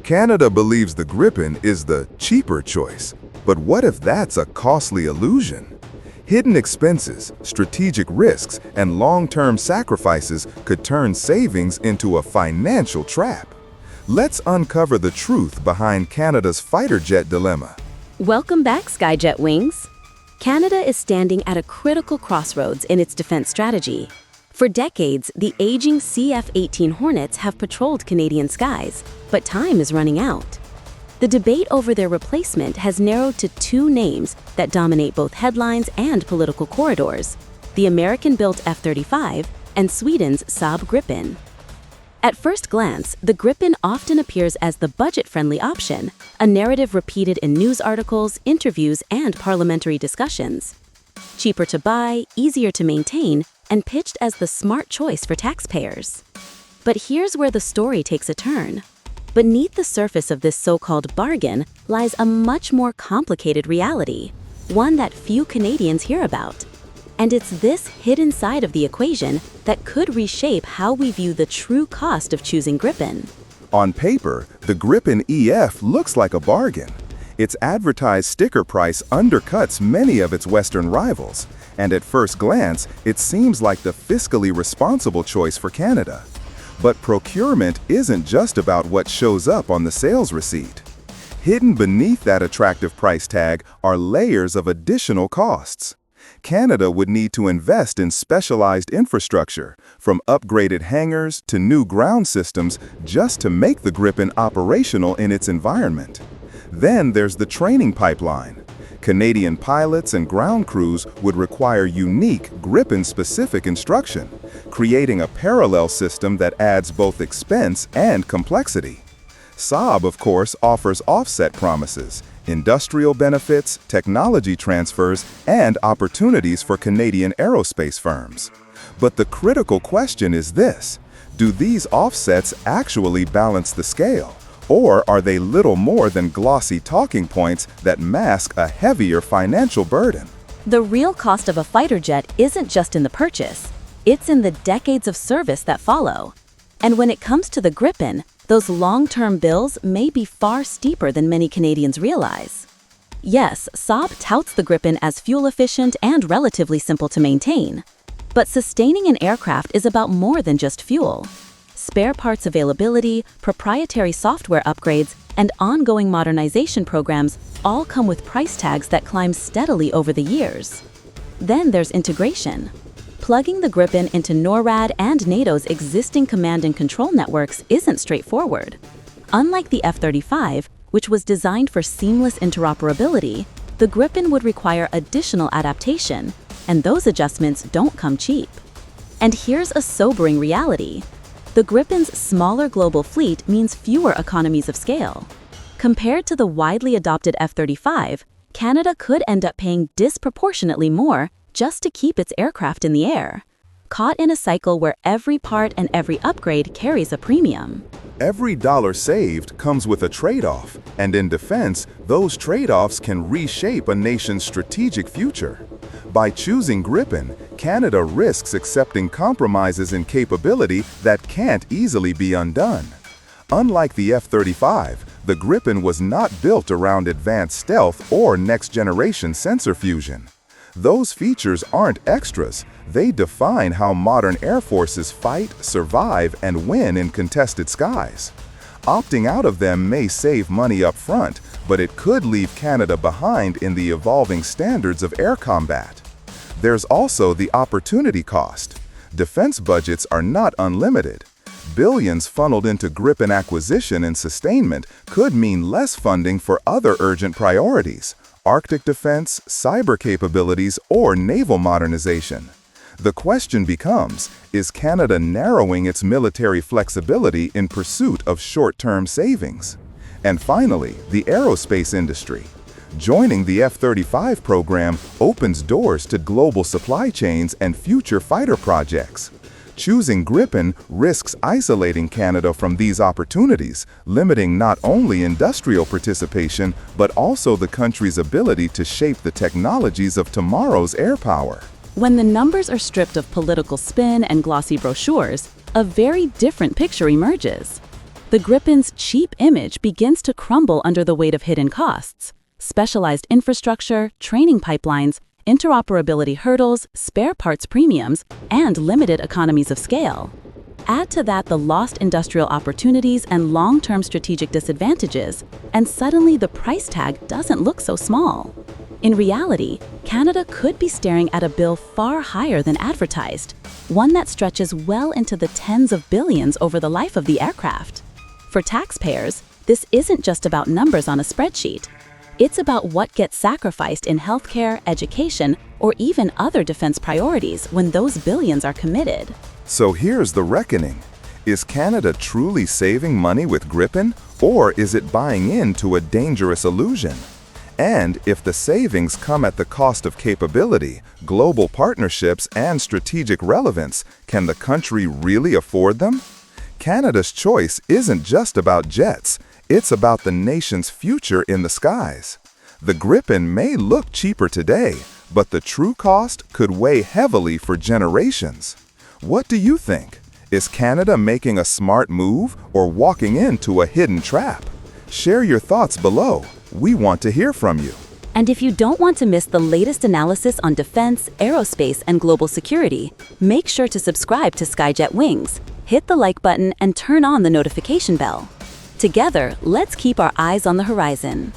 Canada believes the Gripen is the cheaper choice. But what if that's a costly illusion? Hidden expenses, strategic risks, and long-term sacrifices could turn savings into a financial trap. Let's uncover the truth behind Canada's fighter jet dilemma. Welcome back, SkyJet Wings. Canada is standing at a critical crossroads in its defense strategy. For decades, the aging CF-18 Hornets have patrolled Canadian skies, but time is running out. The debate over their replacement has narrowed to two names that dominate both headlines and political corridors: the American-built F-35 and Sweden's Saab Gripen. At first glance, the Gripen often appears as the budget-friendly option, a narrative repeated in news articles, interviews, and parliamentary discussions. Cheaper to buy, easier to maintain, and pitched as the smart choice for taxpayers. But here's where the story takes a turn. Beneath the surface of this so-called bargain lies a much more complicated reality, one that few Canadians hear about. And it's this hidden side of the equation that could reshape how we view the true cost of choosing Gripen. On paper, the Gripen EF looks like a bargain. Its advertised sticker price undercuts many of its Western rivals, and at first glance, it seems like the fiscally responsible choice for Canada. But procurement isn't just about what shows up on the sales receipt. Hidden beneath that attractive price tag are layers of additional costs. Canada would need to invest in specialized infrastructure, from upgraded hangars to new ground systems, just to make the Gripen operational in its environment. Then there's the training pipeline. Canadian pilots and ground crews would require unique Gripen-specific instruction, creating a parallel system that adds both expense and complexity. Saab, of course, offers offset promises, industrial benefits, technology transfers, and opportunities for Canadian aerospace firms. But the critical question is this: do these offsets actually balance the scale? Or are they little more than glossy talking points that mask a heavier financial burden? The real cost of a fighter jet isn't just in the purchase, it's in the decades of service that follow. And when it comes to the Gripen, those long-term bills may be far steeper than many Canadians realize. Yes, Saab touts the Gripen as fuel-efficient and relatively simple to maintain. But sustaining an aircraft is about more than just fuel. Spare parts availability, proprietary software upgrades, and ongoing modernization programs all come with price tags that climb steadily over the years. Then there's integration. Plugging the Gripen into NORAD and NATO's existing command and control networks isn't straightforward. Unlike the F-35, which was designed for seamless interoperability, the Gripen would require additional adaptation, and those adjustments don't come cheap. And here's a sobering reality. The Gripen's smaller global fleet means fewer economies of scale. Compared to the widely adopted F-35, Canada could end up paying disproportionately more just to keep its aircraft in the air, caught in a cycle where every part and every upgrade carries a premium. Every dollar saved comes with a trade-off, and in defense, those trade-offs can reshape a nation's strategic future. By choosing Gripen, Canada risks accepting compromises in capability that can't easily be undone. Unlike the F-35, the Gripen was not built around advanced stealth or next-generation sensor fusion. Those features aren't extras, they define how modern air forces fight, survive, and win in contested skies. Opting out of them may save money up front, but it could leave Canada behind in the evolving standards of air combat. There's also the opportunity cost. Defense budgets are not unlimited. Billions funneled into Gripen acquisition and sustainment could mean less funding for other urgent priorities: Arctic defense, cyber capabilities, or naval modernization. The question becomes, is Canada narrowing its military flexibility in pursuit of short-term savings? And finally, the aerospace industry. Joining the F-35 program opens doors to global supply chains and future fighter projects. Choosing Gripen risks isolating Canada from these opportunities, limiting not only industrial participation, but also the country's ability to shape the technologies of tomorrow's air power. When the numbers are stripped of political spin and glossy brochures, a very different picture emerges. The Gripen's cheap image begins to crumble under the weight of hidden costs. Specialized infrastructure, training pipelines, interoperability hurdles, spare parts premiums, and limited economies of scale. Add to that the lost industrial opportunities and long-term strategic disadvantages, and suddenly the price tag doesn't look so small. In reality, Canada could be staring at a bill far higher than advertised, one that stretches well into the tens of billions over the life of the aircraft. For taxpayers, this isn't just about numbers on a spreadsheet. It's about what gets sacrificed in healthcare, education, or even other defense priorities when those billions are committed. So here's the reckoning. Is Canada truly saving money with Gripen, or is it buying into a dangerous illusion? And if the savings come at the cost of capability, global partnerships, and strategic relevance, can the country really afford them? Canada's choice isn't just about jets, it's about the nation's future in the skies. The Gripen may look cheaper today, but the true cost could weigh heavily for generations. What do you think? Is Canada making a smart move or walking into a hidden trap? Share your thoughts below. We want to hear from you. And if you don't want to miss the latest analysis on defense, aerospace, and global security, make sure to subscribe to SkyJet Wings, hit the like button, and turn on the notification bell. Together, let's keep our eyes on the horizon.